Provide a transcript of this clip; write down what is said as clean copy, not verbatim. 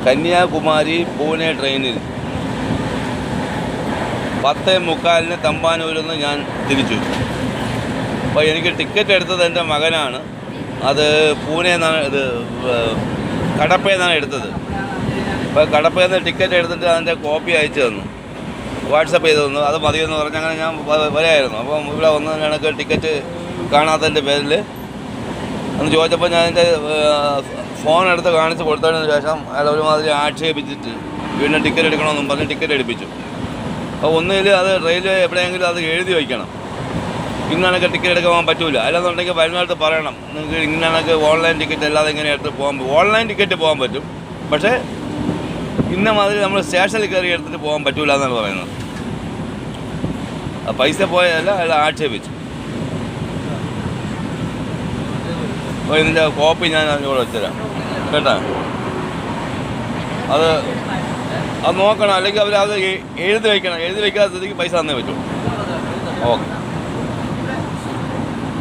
കന്യാകുമാരി പൂനെ ട്രെയിനിൽ 10:45 തമ്പാനൂരിൽ നിന്ന് ഞാൻ തിരിച്ചു. അപ്പോൾ എനിക്ക് ടിക്കറ്റ് എടുത്തത് എൻ്റെ മകനാണ്. അത് പൂനെ നിന്നാണ്, ഇത് കടപ്പയിൽ നിന്നാണ് എടുത്തത്. അപ്പോൾ കടപ്പയിൽ നിന്ന് ടിക്കറ്റ് എടുത്തിട്ട് അതിൻ്റെ കോപ്പി അയച്ചു തന്നു, വാട്സപ്പ് ചെയ്ത് തന്നു. അത് മതിയെന്ന് പറഞ്ഞ് അങ്ങനെ ഞാൻ വരായിരുന്നു. അപ്പം ഇവിടെ വന്ന് എനിക്ക് ടിക്കറ്റ് കാണാത്തതിൻ്റെ പേരിൽ എന്ന് ചോദിച്ചപ്പോൾ ഞാൻ എൻ്റെ ഫോൺ എടുത്ത് കാണിച്ച് കൊടുത്തതിന് ശേഷം അയാൾ ഒരുമാതിരി ആക്ഷേപിച്ചിട്ട് വീണ്ടും ടിക്കറ്റ് എടുക്കണമെന്നും പറഞ്ഞ് ടിക്കറ്റ് എടുപ്പിച്ചു. അപ്പോൾ ഒന്നിൽ അത് റെയിൽവേ എവിടെയെങ്കിലും അത് എഴുതി വയ്ക്കണം, ഇന്നണക്ക് ടിക്കറ്റ് എടുക്കാൻ പോകാൻ പറ്റില്ല. അല്ലാന്നുണ്ടെങ്കിൽ വരുന്നിടത്ത് പറയണം, നിങ്ങൾക്ക് ഇന്നണക്ക് ഓൺലൈൻ ടിക്കറ്റ് അല്ലാതെ എങ്ങനെ എടുത്ത് പോകാൻ പറ്റും. ഓൺലൈൻ ടിക്കറ്റ് പോകാൻ പറ്റും, പക്ഷേ ഇന്ന മാതിരി നമ്മൾ സ്റ്റേഷനിൽ കയറി എടുത്തിട്ട് പോകാൻ പറ്റില്ല എന്നാണ് പറയുന്നത്. പൈസ പോയതല്ല, അയാൾ ആക്ഷേപിച്ചു. അപ്പോൾ ഇതിൻ്റെ കോപ്പി ഞാൻ ഇവിടെ വെച്ചുതരാം കേട്ടോ. അത് നോക്കണം, അല്ലെങ്കിൽ അവർ അത് എഴുതി വയ്ക്കണം. എഴുതി വയ്ക്കാത്ത സ്ഥിതിക്ക് പൈസ തന്നേ പറ്റുള്ളൂ. ഓക്കെ.